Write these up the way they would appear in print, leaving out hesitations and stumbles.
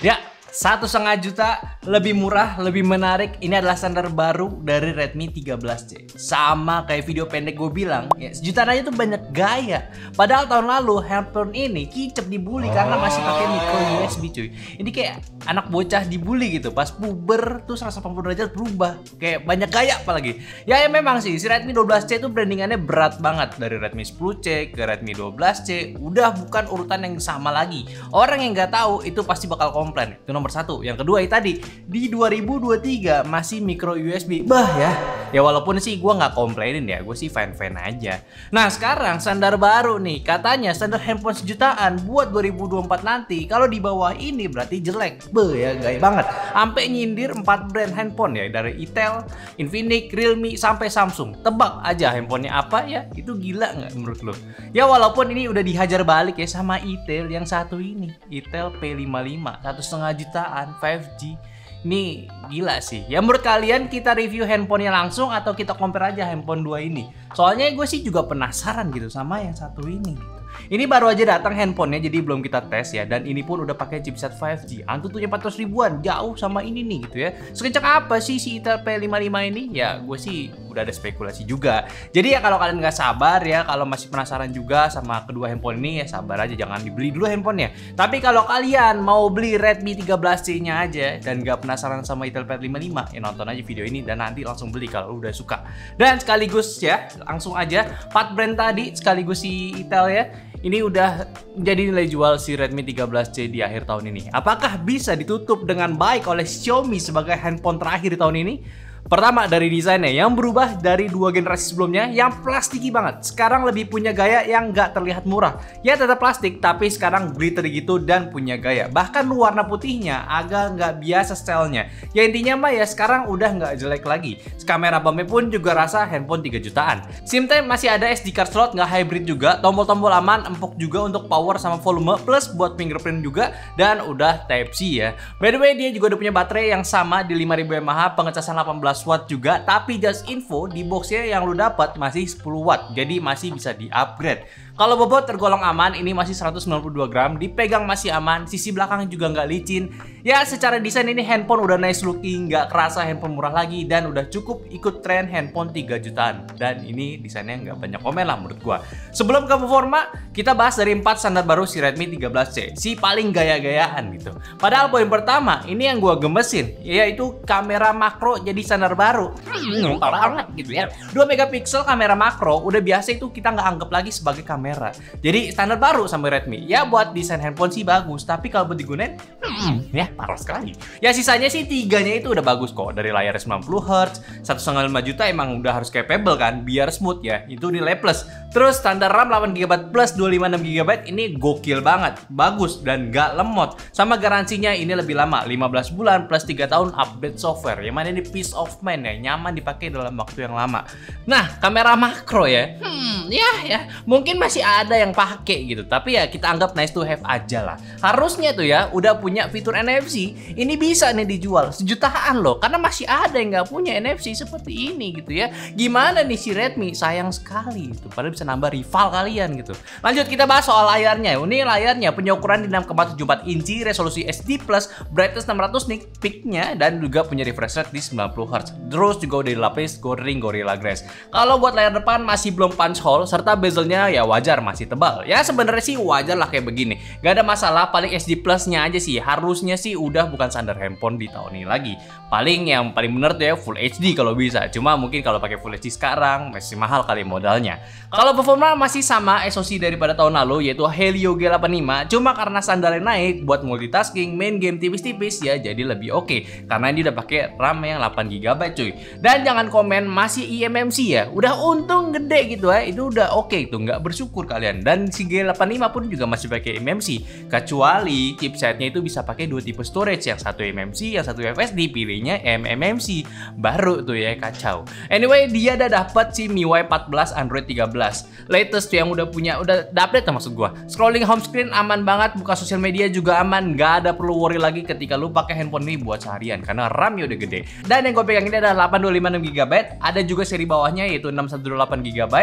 Ya, 1,5 juta, lebih murah, lebih menarik. Ini adalah standar baru dari Redmi 13C. Sama kayak video pendek gue bilang, ya, sejutaan aja tuh banyak gaya. Padahal tahun lalu handphone ini kicep dibully karena masih pakai micro USB cuy. Ini kayak anak bocah dibully gitu. Pas puber tuh 180 derajat berubah. Kayak banyak gaya apalagi. Ya memang sih, si Redmi 12C itu brandingannya berat banget. Dari Redmi 10C ke Redmi 12C, udah bukan urutan yang sama lagi. Orang yang nggak tahu itu pasti bakal komplain. Itu nomor satu. Yang kedua itu tadi di 2023 masih micro USB. Bah ya walaupun sih gue nggak komplainin ya, gue sih fan aja. Nah sekarang standar baru nih, katanya standar handphone sejutaan buat 2024 nanti. Kalau di bawah ini berarti jelek. Ya gaya banget. Sampai nyindir 4 brand handphone ya, dari Itel, Infinix, Realme sampai Samsung. Tebak aja handphonenya apa ya? Itu gila nggak menurut lo? Ya walaupun ini udah dihajar balik ya sama Itel yang satu ini, Itel P55, 1,5 jutaan. 5G. Ini gila sih. Ya menurut kalian kita review handphonenya langsung atau kita compare aja handphone 2 ini? Soalnya gue sih juga penasaran gitu sama yang satu ini gitu. Ini baru aja datang handphonenya, jadi belum kita tes ya. Dan ini pun udah pakai chipset 5G. Antutunya 400 ribuan, jauh sama ini nih gitu ya. Sekencang apa sih si Itel P55 ini? Ya gue sih udah ada spekulasi juga. Jadi ya kalau kalian nggak sabar ya, kalau masih penasaran juga sama kedua handphone ini ya sabar aja, jangan dibeli dulu handphonenya. Tapi kalau kalian mau beli Redmi 13C-nya aja dan nggak penasaran sama Itel P55, ya nonton aja video ini dan nanti langsung beli kalau udah suka. Dan sekaligus ya, langsung aja 4 brand tadi sekaligus si Itel ya. Ini udah menjadi nilai jual si Redmi 13C di akhir tahun ini. Apakah bisa ditutup dengan baik oleh Xiaomi sebagai handphone terakhir di tahun ini? Pertama dari desainnya yang berubah dari 2 generasi sebelumnya yang plastiki banget. Sekarang lebih punya gaya yang nggak terlihat murah. Ya tetap plastik tapi sekarang glittery gitu dan punya gaya. Bahkan warna putihnya agak nggak biasa stylenya. Ya intinya mah ya sekarang udah nggak jelek lagi. Kamera bumpnya pun juga rasa handphone 3 jutaan. SIM time masih ada SD card slot, nggak hybrid juga. Tombol-tombol aman, empuk juga untuk power sama volume. Plus buat fingerprint juga. Dan udah Type-C ya. By the way dia juga udah punya baterai yang sama di 5000 mAh, pengecasan 18 watt juga, tapi just info di boxnya yang lu dapat masih 10 watt, jadi masih bisa di upgrade. Kalau bobot tergolong aman, ini masih 192 gram, dipegang masih aman, sisi belakang juga nggak licin. Ya secara desain ini handphone udah nice looking, nggak kerasa handphone murah lagi, dan udah cukup ikut tren handphone 3 jutaan. Dan ini desainnya nggak banyak komen lah menurut gua. Sebelum ke performa, kita bahas dari 4 standar baru si Redmi 13C, si paling gaya-gayaan gitu. Padahal poin pertama, ini yang gua gemesin, yaitu kamera makro jadi standar baru. Banget gitu ya. 2 megapiksel kamera makro, udah biasa itu kita nggak anggap lagi sebagai kamera. Jadi standar baru sama Redmi. Ya buat desain handphone sih bagus, tapi kalau buat digunain ya parah sekali. Ya sisanya sih 3-nya itu udah bagus kok. Dari layar 90Hz, 1,5 juta emang udah harus capable kan, biar smooth ya. Itu nilai plus. Terus standar RAM 8GB plus 256GB ini gokil banget. Bagus dan gak lemot. Sama garansinya ini lebih lama, 15 bulan plus 3 tahun update software. Yang mana ini peace of mind ya, nyaman dipakai dalam waktu yang lama. Nah, kamera makro ya. Ya, mungkin masih ada yang pakai gitu, tapi ya kita anggap nice to have aja lah. Harusnya tuh ya udah punya fitur NFC, ini bisa nih dijual sejutaan loh, karena masih ada yang nggak punya NFC seperti ini gitu ya. Gimana nih si Redmi, sayang sekali itu, padahal bisa nambah rival kalian gitu. Lanjut kita bahas soal layarnya. Ini layarnya punya ukuran di 6,74 inci, resolusi SD+, brightness 600 nih peaknya, dan juga punya refresh rate di 90Hz. Terus juga udah dilapis Gorilla Gorilla Glass. Kalau buat layar depan masih belum punch hole, serta bezelnya ya wajar masih tebal. Ya sebenarnya sih wajar lah kayak begini. Gak ada masalah, paling SD Plus-nya aja sih. Harusnya sih udah bukan standar handphone di tahun ini lagi. Paling yang paling bener tuh ya Full HD kalau bisa. Cuma mungkin kalau pakai Full HD sekarang masih mahal kali modalnya. Kalau performa masih sama SoC daripada tahun lalu, yaitu Helio G85. Cuma karena standarnya naik buat multitasking, main game tipis-tipis ya jadi lebih oke. Karena ini udah pakai RAM yang 8GB cuy. Dan jangan komen masih eMMC ya. Udah untung gede gitu ya. Itu udah oke itu, nggak bersyukur kalian. Dan si G85 pun juga masih pakai eMMC, kecuali chipsetnya itu bisa pakai 2 tipe storage, yang satu eMMC, yang satu FSD. Pilihnya eMMC, baru tuh ya kacau. Anyway, dia udah dapet si MIUI 14 Android 13 latest tuh, yang udah punya, udah update maksud gua. Scrolling home screen aman banget, buka sosial media juga aman, nggak ada perlu worry lagi ketika lu pakai handphone ini buat seharian karena RAM-nya udah gede. Dan yang gue pegang ini adalah 825GB, ada juga seri bawahnya yaitu 618GB,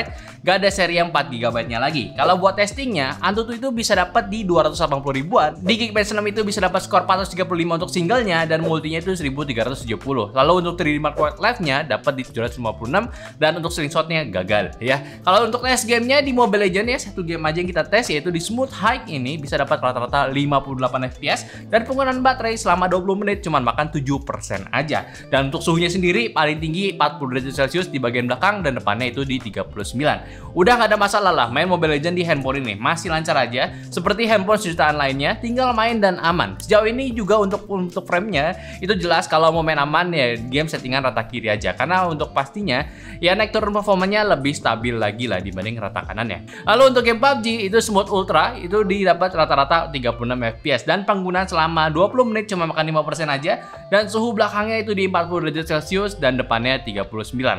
gak ada seri yang 4GB lagi, kalau buat testingnya, Antutu itu bisa dapat di 280 ribuan. Di Geekbench 6 itu bisa dapat skor 435 untuk singlenya dan multinya itu 1370. Lalu untuk 3D Mark White Live-nya dapat di 756 dan untuk slingshotnya gagal ya. Kalau untuk tes gamenya di Mobile Legends ya, satu game aja yang kita tes yaitu di Smooth Hike ini bisa dapat rata-rata 58 fps dan penggunaan baterai selama 20 menit cuma makan 7% aja. Dan untuk suhunya sendiri paling tinggi 40 derajat Celcius di bagian belakang dan depannya itu di 39. Udah nggak ada masalah lah main Mobile Legends di handphone ini, masih lancar aja seperti handphone sejutaan lainnya, tinggal main dan aman. Sejauh ini juga untuk framenya itu jelas kalau mau main aman ya game settingan rata kiri aja, karena untuk pastinya ya naik turun performanya lebih stabil lagi lah dibanding rata kanannya. Lalu untuk game PUBG itu Smooth Ultra itu didapat rata-rata 36 fps dan penggunaan selama 20 menit cuma makan 5% aja dan suhu belakangnya itu di 40 derajat Celcius dan depannya 39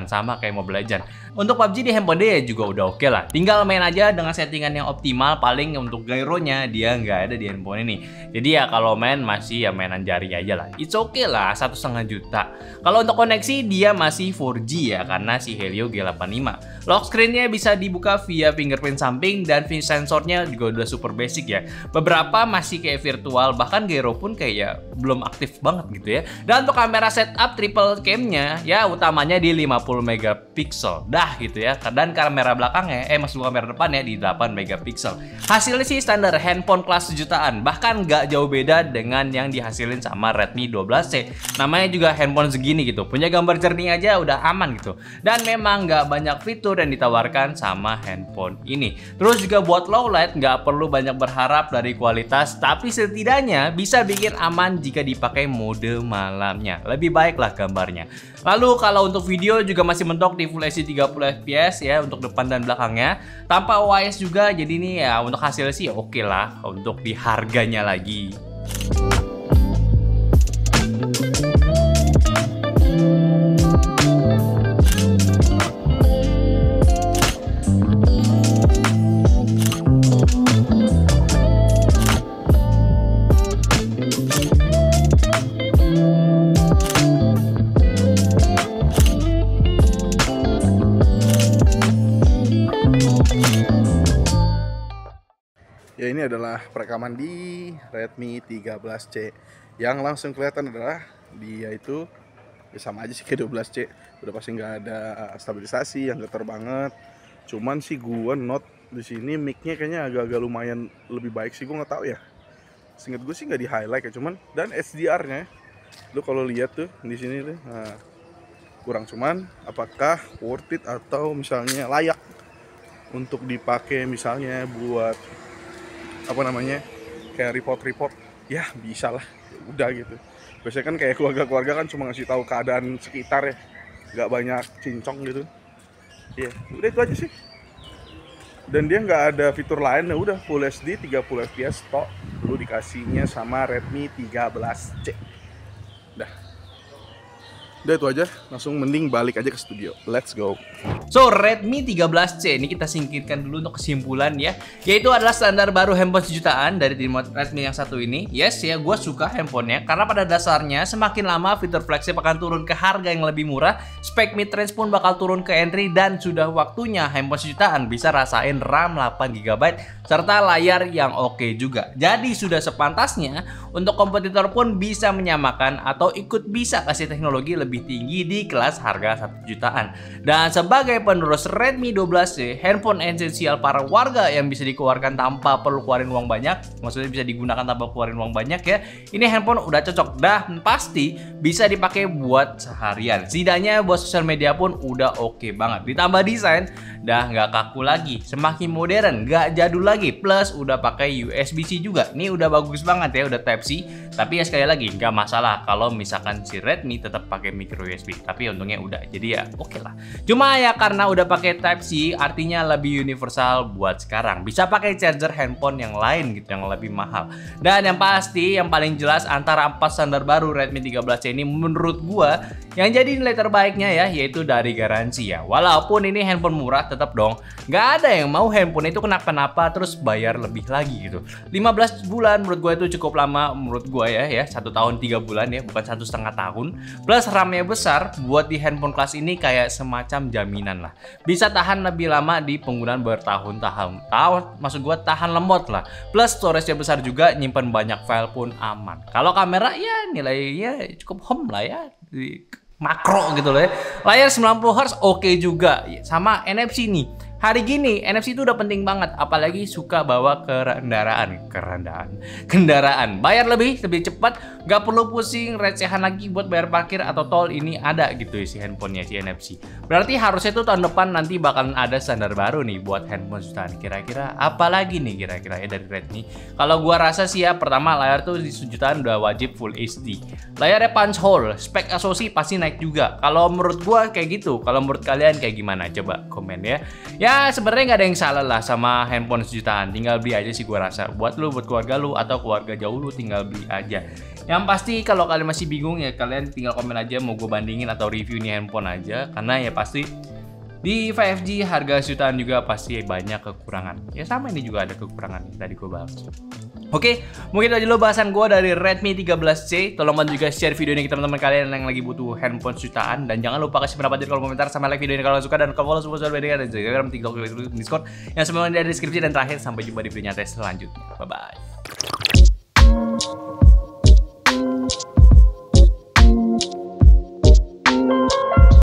sama kayak Mobile Legends. Untuk PUBG di handphone dia juga udah oke lah, tinggal main aja dengan settingan yang optimal. Paling untuk gyronya dia nggak ada di handphone ini, jadi ya kalau main masih ya mainan jari aja lah, it's okay lah, 1,5 juta. Kalau untuk koneksi dia masih 4G ya karena si Helio G85. Lock screennya bisa dibuka via fingerprint samping dan sensornya juga udah super basic ya. Beberapa masih kayak virtual, bahkan gyro pun kayak ya belum aktif banget gitu ya. Dan untuk kamera setup triple cam-nya ya utamanya di 50 megapiksel dah gitu ya. Dan kamera belakangnya maksud kamera depannya di 8 megapiksel. Hasilnya sih standar handphone kelas sejutaan, bahkan nggak jauh beda dengan yang dihasilin sama Redmi 12C. Namanya juga handphone segini gitu, punya gambar jernih aja udah aman gitu. Dan memang nggak banyak fitur yang ditawarkan sama handphone ini. Terus juga buat low light nggak perlu banyak berharap dari kualitas, tapi setidaknya bisa bikin aman jika dipakai mode malamnya. Lebih baik lah gambarnya. Lalu kalau untuk video juga masih mentok di Full HD 30 fps ya untuk depan dan belakangnya, tanpa OIS juga. Jadi ini ya untuk hasilnya sih ya oke lah untuk di harganya lagi. Ya, ini adalah perekaman di Redmi 13C. Yang langsung kelihatan adalah dia itu ya sama aja sih kayak 12C. Udah pasti nggak ada stabilisasi yang getar banget. Cuman sih gua note di sini mic-nya kayaknya agak-agak lumayan lebih baik sih, gua nggak tahu ya. Seingat gue sih nggak di highlight ya, cuman dan SDR-nya lu kalau lihat tuh di sini tuh kurang. Cuman apakah worth it atau misalnya layak untuk dipakai misalnya buat kayak report ya bisa lah, udah gitu. Biasanya kan kayak keluarga kan cuma ngasih tahu keadaan sekitar ya, nggak banyak cincong gitu ya. Udah itu aja sih, dan dia nggak ada fitur lain ya, udah Full HD 30 fps tok dulu dikasihnya sama Redmi 13C. Udah itu aja, langsung mending balik aja ke studio. Let's go. So, Redmi 13C ini kita singkirkan dulu untuk kesimpulan ya, yaitu adalah standar baru handphone sejutaan dari tim Redmi yang satu ini. Yes ya, gue suka handphonenya karena pada dasarnya semakin lama fitur flagship akan turun ke harga yang lebih murah, spek mid-range pun bakal turun ke entry, dan sudah waktunya handphone sejutaan bisa rasain RAM 8GB serta layar yang oke juga. Jadi sudah sepantasnya untuk kompetitor pun bisa menyamakan atau ikut bisa kasih teknologi lebih tinggi di kelas harga 1 jutaan. Dan sebagai penerus Redmi 12C, handphone esensial para warga yang bisa dikeluarkan tanpa perlu keluarin uang banyak, maksudnya bisa digunakan tanpa keluarin uang banyak ya, ini handphone udah cocok dan pasti bisa dipakai buat seharian. Setidaknya buat sosial media pun udah oke banget. Ditambah desain dah nggak kaku lagi, semakin modern, nggak jadul lagi, plus udah pakai USB-C juga. Ini udah bagus banget ya, udah Type-C. Tapi ya sekali lagi nggak masalah kalau misalkan si Redmi tetap pakai micro USB, tapi untungnya udah, jadi ya oke lah. Cuma ya karena udah pakai Type-C artinya lebih universal buat sekarang, bisa pakai charger handphone yang lain gitu yang lebih mahal. Dan yang pasti yang paling jelas antara 4 standar baru Redmi 13C ini menurut gua yang jadi nilai terbaiknya ya yaitu dari garansi ya. Walaupun ini handphone murah, tetap dong nggak ada yang mau handphone itu kenapa-napa terus bayar lebih lagi gitu. 15 bulan menurut gue itu cukup lama menurut gue ya 1 tahun 3 bulan ya, bukan 1,5 tahun. Plus RAM RAM-nya besar, buat di handphone kelas ini kayak semacam jaminan lah. Bisa tahan lebih lama di penggunaan bertahun-tahun. Maksud gua tahan lemot lah. Plus storage-nya besar juga, nyimpen banyak file pun aman. Kalau kamera ya nilainya cukup home lah ya. Makro gitu loh ya. Layar 90 Hz oke juga. Sama NFC nih. Hari gini NFC itu udah penting banget, apalagi suka bawa kendaraan. Bayar lebih cepat, gak perlu pusing recehan lagi buat bayar parkir atau tol. Ini ada gitu si handphonenya si NFC. Berarti harusnya tuh tahun depan nanti bakalan ada standar baru nih buat handphone jutaan. Kira-kira apa lagi nih kira-kira ya dari Redmi? Kalau gua rasa sih ya, pertama layar tuh di jutaan udah wajib Full HD. Layarnya punch hole, spek SoC pasti naik juga. Kalau menurut gua kayak gitu. Kalau menurut kalian kayak gimana? Coba komen ya. Ya sebenarnya nggak ada yang salah lah sama handphone sejutaan, tinggal beli aja sih gua rasa. Buat lu, buat keluarga lu atau keluarga jauh lu tinggal beli aja. Yang pasti kalau kalian masih bingung ya kalian tinggal komen aja mau gue bandingin atau review nih handphone aja, karena ya pasti di 5G harga jutaan juga pasti banyak kekurangan. Ya sama ini juga ada kekurangan yang tadi gue bahas. Oke, mungkin itu aja dulu bahasan gue dari Redmi 13C. Tolong bantu juga share video ini ke teman-teman kalian yang lagi butuh handphone jutaan. Dan jangan lupa kasih pendapat di kolom komentar, sama like video ini kalau suka, dan follow semua sosial media dan Instagram, TikTok, Discord yang semuanya ada di deskripsi. Dan terakhir, sampai jumpa di video nyata selanjutnya. Bye-bye.